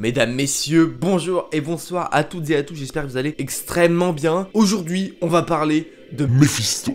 Mesdames, messieurs, bonjour et bonsoir à toutes et à tous, j'espère que vous allez extrêmement bien. Aujourd'hui, on va parler de Mephisto.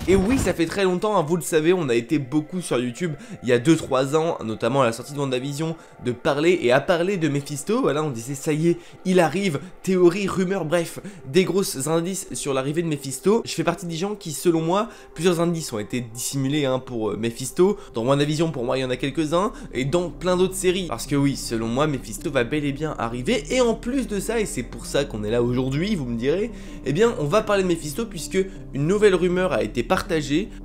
Et oui, ça fait très longtemps, hein, vous le savez, on a été beaucoup sur YouTube il y a 2-3 ans, notamment à la sortie de WandaVision, de parler et à parler de Mephisto. Voilà, on disait ça y est, il arrive, théorie, rumeur, bref, des grosses indices sur l'arrivée de Mephisto. Je fais partie des gens qui, selon moi, plusieurs indices ont été dissimulés pour Mephisto. Dans WandaVision, pour moi, il y en a quelques-uns, et dans plein d'autres séries. Parce que oui, selon moi, Mephisto va bel et bien arriver, et en plus de ça, et c'est pour ça qu'on est là aujourd'hui, vous me direz, eh bien, on va parler de Mephisto puisque une nouvelle rumeur a été partagé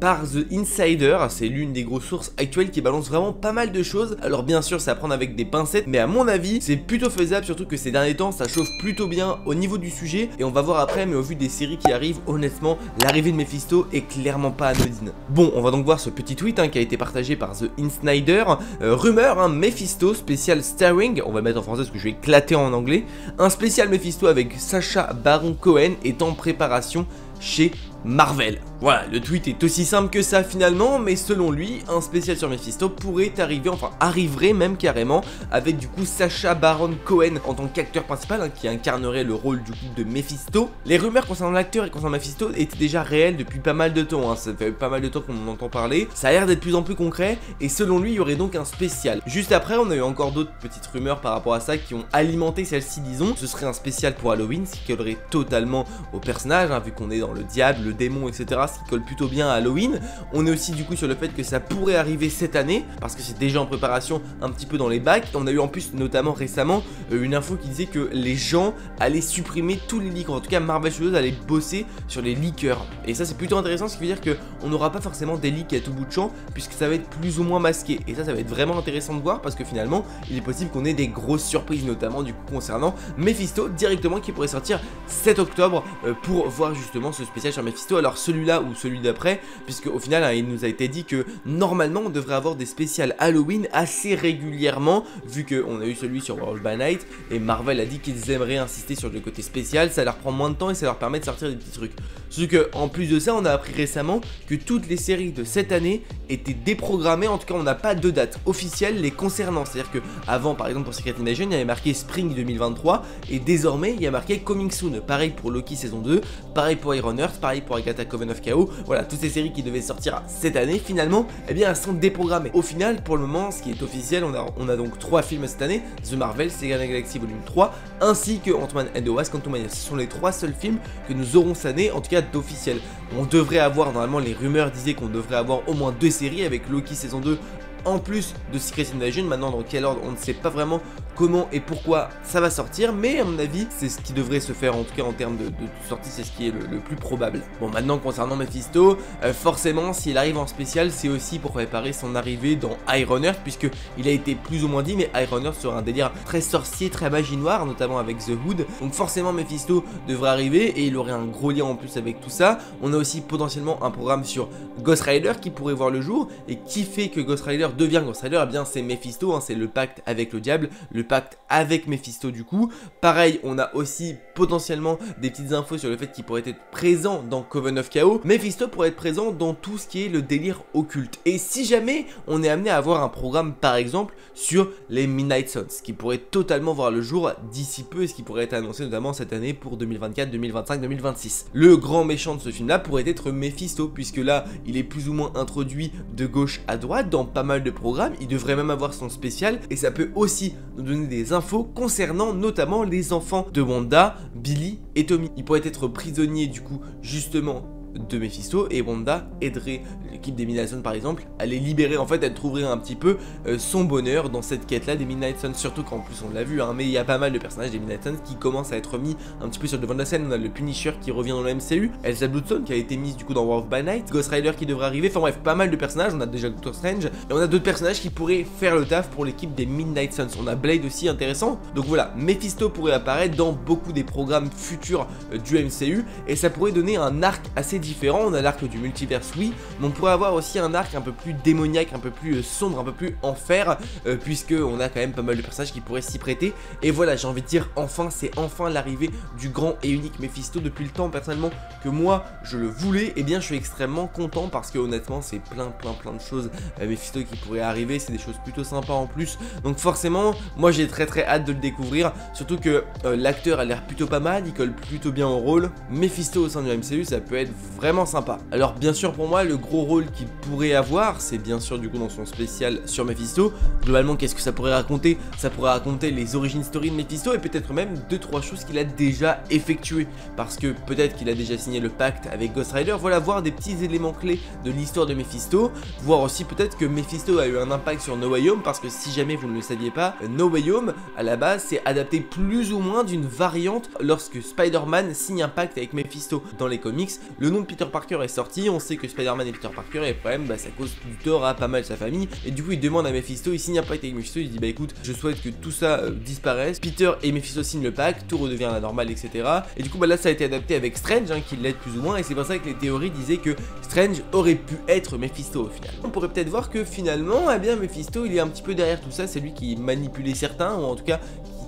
par The Insider, c'est l'une des grosses sources actuelles qui balance vraiment pas mal de choses. Alors bien sûr c'est à prendre avec des pincettes, mais à mon avis c'est plutôt faisable, surtout que ces derniers temps ça chauffe plutôt bien au niveau du sujet, et on va voir après, mais au vu des séries qui arrivent, honnêtement l'arrivée de Mephisto est clairement pas anodine. Bon, on va donc voir ce petit tweet qui a été partagé par The Insider. Rumeur, Mephisto spécial starring, on va mettre en français parce que je vais éclater en anglais, un spécial Mephisto avec Sacha Baron Cohen est en préparation chez Marvel. Voilà, le tweet est aussi simple que ça finalement, mais selon lui, un spécial sur Mephisto pourrait arriver, enfin arriverait même carrément, avec du coup Sacha Baron Cohen en tant qu'acteur principal, qui incarnerait le rôle du coup de Mephisto. Les rumeurs concernant l'acteur et concernant Mephisto étaient déjà réelles depuis pas mal de temps, ça fait pas mal de temps qu'on en entend parler, ça a l'air d'être de plus en plus concret, et selon lui, il y aurait donc un spécial. Juste après, on a eu encore d'autres petites rumeurs par rapport à ça qui ont alimenté celle-ci, disons. Ce serait un spécial pour Halloween, ce qui collerait totalement au personnage, vu qu'on est dans le diable, le démon, etc., ce qui colle plutôt bien à Halloween. On est aussi du coup sur le fait que ça pourrait arriver cette année, parce que c'est déjà en préparation un petit peu dans les bacs. On a eu en plus notamment récemment une info qui disait que les gens allaient supprimer tous les leaks, en tout cas Marvel Studios allait bosser sur les leakers, et ça c'est plutôt intéressant, ce qui veut dire qu'on n'aura pas forcément des leaks à tout bout de champ, puisque ça va être plus ou moins masqué, et ça va être vraiment intéressant de voir, parce que finalement il est possible qu'on ait des grosses surprises, notamment du coup concernant Mephisto directement, qui pourrait sortir 7 octobre pour voir justement ce spécial sur Mephisto. Alors celui-là ou celui d'après, puisque au final il nous a été dit que normalement on devrait avoir des spéciales Halloween assez régulièrement, vu qu'on a eu celui sur Werewolf by Night, et Marvel a dit qu'ils aimeraient insister sur le côté spécial, ça leur prend moins de temps et ça leur permet de sortir des petits trucs. Sauf que en plus de ça, on a appris récemment que toutes les séries de cette année étaient déprogrammées, en tout cas on n'a pas de date officielle les concernant, c'est-à-dire que avant, par exemple pour Secret Invasion, il y avait marqué Spring 2023, et désormais il y a marqué Coming Soon, pareil pour Loki saison 2, pareil pour Iron Earth, pareil pour Agatha Coven of Chaos. Voilà, toutes ces séries qui devaient sortir cette année, finalement, eh bien elles sont déprogrammées. Au final, pour le moment, ce qui est officiel, on a donc 3 films cette année, The Marvel, Guardians of the Galaxy Volume 3, ainsi que Ant-Man and the Wasp Quantumania. Ce sont les 3 seuls films que nous aurons cette année, en tout cas d'officiel. On devrait avoir, normalement les rumeurs disaient qu'on devrait avoir au moins 2 séries avec Loki saison 2 en plus de Secret Invasion. Maintenant dans quel ordre on ne sait pas vraiment comment et pourquoi ça va sortir, mais à mon avis c'est ce qui devrait se faire, en tout cas en termes de sortie, c'est ce qui est le plus probable. Bon, maintenant concernant Mephisto, forcément s'il arrive en spécial c'est aussi pour préparer son arrivée dans Iron Earth, puisque il a été plus ou moins dit, mais Iron Earth sera un délire très sorcier, très magie noire, notamment avec The Hood, donc forcément Mephisto devrait arriver et il aurait un gros lien en plus avec tout ça. On a aussi potentiellement un programme sur Ghost Rider qui pourrait voir le jour, et qui fait que Ghost Rider devient Ghost Rider, eh bien c'est Mephisto, c'est le pacte avec le diable, le pacte avec Mephisto du coup. Pareil, on a aussi potentiellement des petites infos sur le fait qu'il pourrait être présent dans Coven of Chaos. Mephisto pourrait être présent dans tout ce qui est le délire occulte, et si jamais on est amené à avoir un programme par exemple sur les Midnight Suns, qui pourrait totalement voir le jour d'ici peu, et ce qui pourrait être annoncé notamment cette année pour 2024, 2025, 2026. Le grand méchant de ce film là pourrait être Mephisto, puisque là il est plus ou moins introduit de gauche à droite dans pas mal de programmes, il devrait même avoir son spécial, et ça peut aussi nous donner des infos concernant notamment les enfants de Wanda, Billy et Tommy. Il pourrait être prisonnier du coup justement de Mephisto, et Wanda aiderait l'équipe des Midnight Suns par exemple à les libérer. En fait elle trouverait un petit peu son bonheur dans cette quête là des Midnight Suns, surtout qu'en plus on l'a vu mais il y a pas mal de personnages des Midnight Suns qui commencent à être mis un petit peu sur le devant de la scène. On a le Punisher qui revient dans le MCU, Elsa Bloodstone qui a été mise du coup dans Werewolf by Night, Ghost Rider qui devrait arriver, enfin bref pas mal de personnages. On a déjà Doctor Strange et on a d'autres personnages qui pourraient faire le taf pour l'équipe des Midnight Suns. On a Blade aussi intéressant, donc voilà, Mephisto pourrait apparaître dans beaucoup des programmes futurs du MCU, et ça pourrait donner un arc assez différent. On a l'arc du multiverse, oui, mais on pourrait avoir aussi un arc un peu plus démoniaque, un peu plus sombre, un peu plus enfer, puisque on a quand même pas mal de personnages qui pourraient s'y prêter. Et voilà, j'ai envie de dire enfin, c'est enfin l'arrivée du grand et unique Mephisto. Depuis le temps personnellement que moi je le voulais, et bien je suis extrêmement content parce que honnêtement c'est plein de choses Mephisto qui pourraient arriver, c'est des choses plutôt sympas en plus. Donc forcément, moi j'ai très hâte de le découvrir, surtout que l'acteur a l'air plutôt pas mal, il colle plutôt bien au rôle. Mephisto au sein du MCU, ça peut être vraiment sympa. Alors bien sûr pour moi, le gros rôle qu'il pourrait avoir, c'est bien sûr du coup dans son spécial sur Mephisto. Globalement, qu'est-ce que ça pourrait raconter? Ça pourrait raconter les origin story de Mephisto et peut-être même 2-3 choses qu'il a déjà effectuées. Parce que peut-être qu'il a déjà signé le pacte avec Ghost Rider, voilà, voir des petits éléments clés de l'histoire de Mephisto, voir aussi peut-être que Mephisto a eu un impact sur No Way Home, parce que si jamais vous ne le saviez pas, No Way Home, à la base, c'est adapté plus ou moins d'une variante lorsque Spider-Man signe un pacte avec Mephisto. Dans les comics, le nom de Peter Parker est sorti, on sait que Spider-Man et Peter Parker, et le problème, ça cause du tort à pas mal de sa famille, et du coup il demande à Mephisto, il signe un pacte avec Mephisto, il dit bah écoute, je souhaite que tout ça disparaisse. Peter et Mephisto signent le pacte, tout redevient à la normale, etc. Et du coup là ça a été adapté avec Strange, qui l'aide plus ou moins, et c'est pour ça que les théories disaient que Strange aurait pu être Mephisto au final. On pourrait peut-être voir que finalement, eh bien Mephisto il est un petit peu derrière tout ça, c'est lui qui manipulait certains, ou en tout cas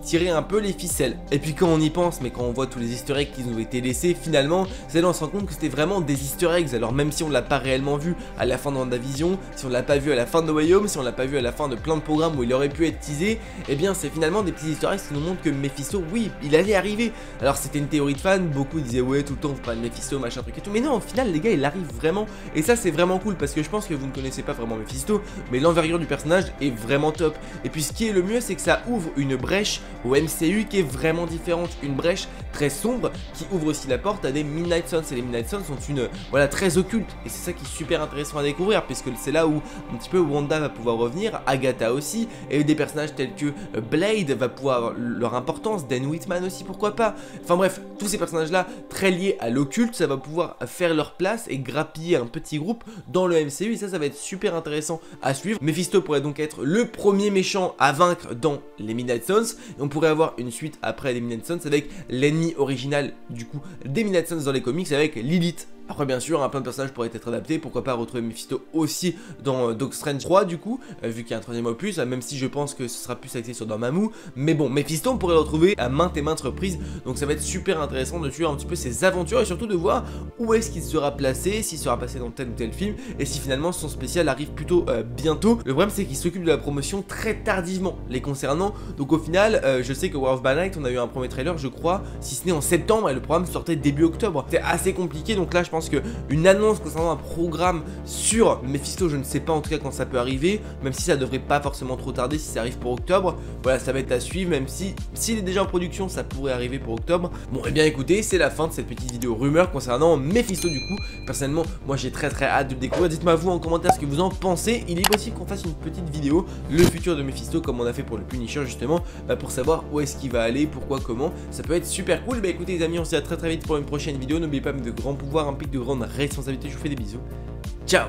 tirer un peu les ficelles. Et puis quand on y pense, mais quand on voit tous les easter eggs qui nous ont été laissés, finalement, c'est là on se rend compte que c'était vraiment des easter eggs. Alors même si on l'a pas réellement vu à la fin de WandaVision, si on l'a pas vu à la fin de No Way Home, si on l'a pas vu à la fin de plein de programmes où il aurait pu être teasé, eh bien c'est finalement des petits easter eggs qui nous montrent que Mephisto, oui, il allait arriver. Alors c'était une théorie de fans, beaucoup disaient ouais tout le temps on parle de Mephisto, machin truc et tout, mais non, au final les gars il arrive vraiment, et ça c'est vraiment cool parce que je pense que vous ne connaissez pas vraiment Mephisto, mais l'envergure du personnage est vraiment top. Et puis ce qui est le mieux, c'est que ça ouvre une brèche au MCU qui est vraiment différente, une brèche très sombre qui ouvre aussi la porte à des Midnight Suns, et les Midnight Suns sont une, voilà, très occulte, et c'est ça qui est super intéressant à découvrir puisque c'est là où un petit peu Wanda va pouvoir revenir, Agatha aussi, et des personnages tels que Blade va pouvoir avoir leur importance, Dan Whitman aussi, pourquoi pas. Enfin bref, tous ces personnages là très liés à l'occulte, ça va pouvoir faire leur place et grappiller un petit groupe dans le MCU, et ça va être super intéressant à suivre. Mephisto pourrait donc être le premier méchant à vaincre dans les Midnight Suns, et on pourrait avoir une suite après les Midnight Suns avec l'ennemi original du coup des Midnight Suns dans les comics avec Lilith. Après bien sûr, plein de personnages pourraient être adaptés, pourquoi pas retrouver Mephisto aussi dans Doctor Strange 3 du coup, vu qu'il y a un troisième opus, même si je pense que ce sera plus axé sur Dormammu, mais bon, Mephisto on pourrait le retrouver à maintes et maintes reprises, donc ça va être super intéressant de suivre un petit peu ses aventures et surtout de voir où est-ce qu'il sera placé, s'il sera placé dans tel ou tel film, et si finalement son spécial arrive plutôt bientôt. Le problème c'est qu'il s'occupe de la promotion très tardivement les concernant, donc au final, je sais que War of Banite on a eu un premier trailer je crois, si ce n'est en septembre, et le programme sortait début octobre, c'est assez compliqué, donc là je pense que une annonce concernant un programme sur Mephisto, je ne sais pas en tout cas quand ça peut arriver, même si ça devrait pas forcément trop tarder si ça arrive pour octobre. Voilà, ça va être à suivre, même si s'il est déjà en production, ça pourrait arriver pour octobre. Bon, et bien écoutez, c'est la fin de cette petite vidéo rumeur concernant Mephisto du coup. Personnellement, moi j'ai très hâte de le découvrir. Dites-moi vous en commentaire ce que vous en pensez. Il est possible qu'on fasse une petite vidéo, le futur de Mephisto, comme on a fait pour le Punisher justement, pour savoir où est-ce qu'il va aller, pourquoi, comment. Ça peut être super cool. Bah écoutez les amis, on se dit à très vite pour une prochaine vidéo. N'oubliez pas, de grands pouvoirs impliquent de grandes responsabilités. Je vous fais des bisous. Ciao.